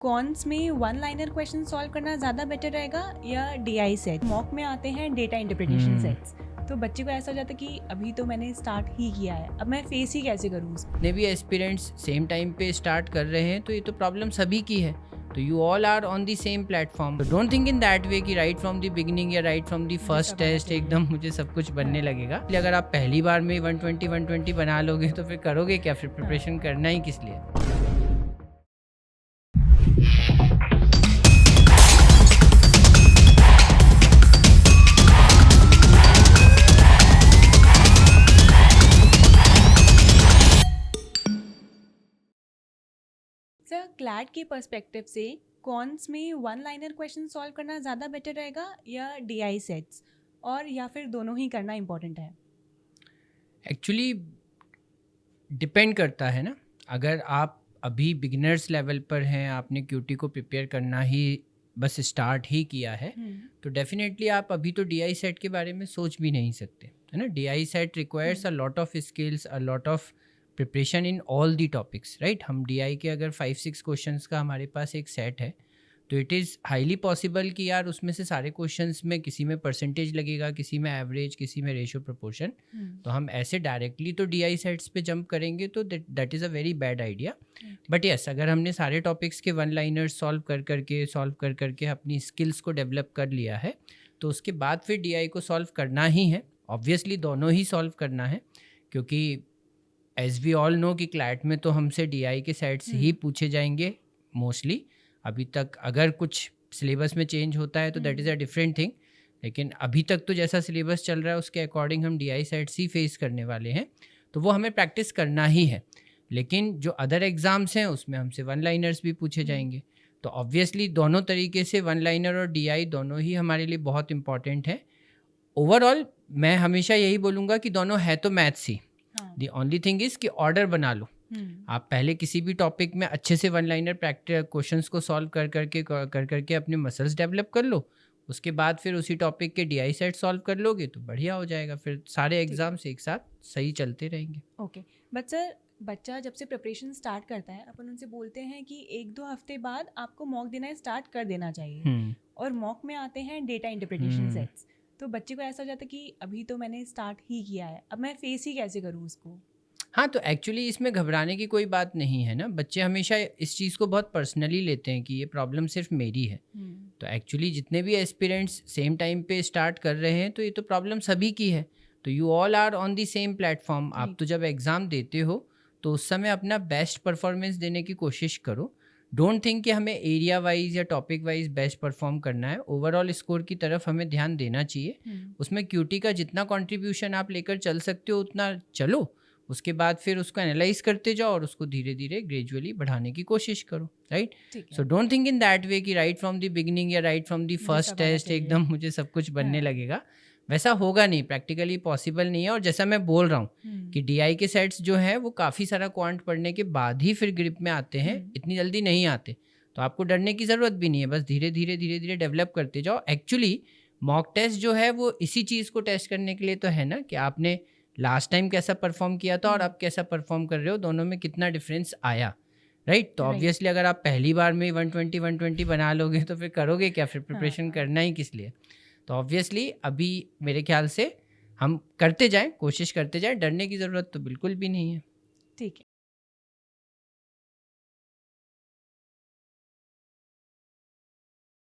Cons में one liner question solve करना ज़्यादा बेटर रहेगा या डीआई सेट? मॉक में आते हैं डेटा इंटरप्रिटेशन सेट्स, तो बच्चे को ऐसा हो जाता है कि अभी तो मैंने स्टार्ट ही किया है, अब मैं फेस ही कैसे करूँ उसको? जितने भी एस्पिरेंट्स सेम टाइम पे स्टार्ट कर रहे हैं तो ये तो प्रॉब्लम सभी की है। तो you all are on the same platform. Don't think in that way कि राइट फ्रॉम द बिगिनिंग या राइट फ्रॉम द फर्स्ट सब आना टेस्ट चाहिए। एकदम मुझे सब कुछ बनने लगेगा। इसलिए अगर आप पहली बार में 120 बना लोगे तो फिर करोगे क्या? फिर प्रिपरेशन करना ही किस लिए? सर, क्लैट के पर्सपेक्टिव से कॉन्स में वन लाइनर क्वेश्चन सॉल्व करना ज़्यादा बेटर रहेगा या डीआई सेट्स, और या फिर दोनों ही करना इम्पोर्टेंट है? एक्चुअली डिपेंड करता है ना। अगर आप अभी बिगिनर्स लेवल पर हैं, आपने क्यूटी को प्रिपेयर करना ही बस स्टार्ट ही किया है, तो डेफिनेटली आप अभी तो डीआई सेट के बारे में सोच भी नहीं सकते, है ना। DI set requires a lot of skills, a lot of preparation in all the topics, right. हम डीआई के अगर 5-6 क्वेश्चंस का हमारे पास एक सेट है तो इट इज़ हाईली पॉसिबल कि यार उसमें से सारे क्वेश्चंस में किसी में परसेंटेज लगेगा, किसी में एवरेज, किसी में रेशियो प्रोपोर्शन। तो हम ऐसे डायरेक्टली तो डीआई सेट्स पे जंप करेंगे तो that is a very bad idea. But yes, अगर हमने सारे टॉपिक्स के वन लाइनर्स सॉल्व कर करके अपनी स्किल्स को डेवलप कर लिया है तो उसके बाद फिर डीआई को सॉल्व करना ही है। ऑब्वियसली दोनों ही सॉल्व करना है, क्योंकि एज वी ऑल नो कि क्लैट में तो हमसे डीआई के सेट्स ही पूछे जाएंगे मोस्टली। अभी तक अगर कुछ सिलेबस में चेंज होता है तो that is a different thing, लेकिन अभी तक तो जैसा सिलेबस चल रहा है उसके अकॉर्डिंग हम डीआई सेट्स ही फेस करने वाले हैं, तो वो हमें प्रैक्टिस करना ही है। लेकिन जो अदर एग्ज़ाम्स हैं उसमें हमसे वन लाइनर्स भी पूछे जाएंगे, तो ऑब्वियसली दोनों तरीके से वन लाइनर और डीआई दोनों ही हमारे लिए बहुत इंपॉर्टेंट है। ओवरऑल मैं हमेशा यही बोलूँगा कि दोनों है तो maths he. The only thing is कि ऑर्डर बना लो। आप पहले किसी भी टॉपिक में अच्छे से वन लाइनर प्रैक्टिस क्वेश्चंस को सॉल्व कर करके अपने मसल्स डेवलप कर लो। उसके बाद फिर उसी टॉपिक के डीआई सेट सॉल्व कर लोगे तो बढ़िया हो जाएगा, फिर सारे एग्जाम्स एक साथ सही चलते रहेंगे। ओके, बट सर, बच्चा जब से प्रिपरेशन स्टार्ट करता है अपन उनसे बोलते हैं कि 1-2 हफ्ते बाद आपको मॉक देना स्टार्ट कर देना चाहिए, और मॉक में आते हैं डेटा इंटरप्रिटेशन सेट्स, तो बच्चे को ऐसा हो जाता है कि अभी तो मैंने स्टार्ट ही किया है, अब मैं फेस ही कैसे करूँ उसको? हाँ, तो एक्चुअली इसमें घबराने की कोई बात नहीं है ना। बच्चे हमेशा इस चीज़ को बहुत पर्सनली लेते हैं कि ये प्रॉब्लम सिर्फ मेरी है। तो एक्चुअली जितने भी एस्पिरेंट्स सेम टाइम पे स्टार्ट कर रहे हैं तो ये तो प्रॉब्लम सभी की है। तो you all are on the same platform. आप तो जब एग्ज़ाम देते हो तो उस समय अपना बेस्ट परफॉर्मेंस देने की कोशिश करो। डोंट थिंक कि हमें एरिया वाइज या टॉपिक वाइज बेस्ट परफॉर्म करना है। ओवरऑल स्कोर की तरफ हमें ध्यान देना चाहिए। उसमें क्यूटी का जितना कंट्रीब्यूशन आप लेकर चल सकते हो उतना चलो, उसके बाद फिर उसको एनालाइज करते जाओ और उसको धीरे धीरे ग्रेजुअली बढ़ाने की कोशिश करो, right. So don't think in that way कि राइट फ्रॉम द बिगिनिंग या right from the first test एकदम मुझे सब कुछ बनने लगेगा। वैसा होगा नहीं, प्रैक्टिकली पॉसिबल नहीं है। और जैसा मैं बोल रहा हूँ कि डीआई के सेट्स जो हैं वो काफ़ी सारा क्वांट पढ़ने के बाद ही फिर ग्रिप में आते हैं, इतनी जल्दी नहीं आते। तो आपको डरने की ज़रूरत भी नहीं है, बस धीरे धीरे डेवलप करते जाओ। एक्चुअली मॉक टेस्ट जो है वो इसी चीज़ को टेस्ट करने के लिए तो है ना, कि आपने लास्ट टाइम कैसा परफॉर्म किया था और आप कैसा परफॉर्म कर रहे हो, दोनों में कितना डिफरेंस आया, राइट। तो ऑब्वियसली अगर आप पहली बार में 120 बना लोगे तो फिर करोगे क्या? फिर प्रिपरेशन करना ही किस लिए? तो ऑब्वियसली अभी मेरे ख्याल से हम करते जाएं, कोशिश करते जाएं, डरने की ज़रूरत तो बिल्कुल भी नहीं है। ठीक है।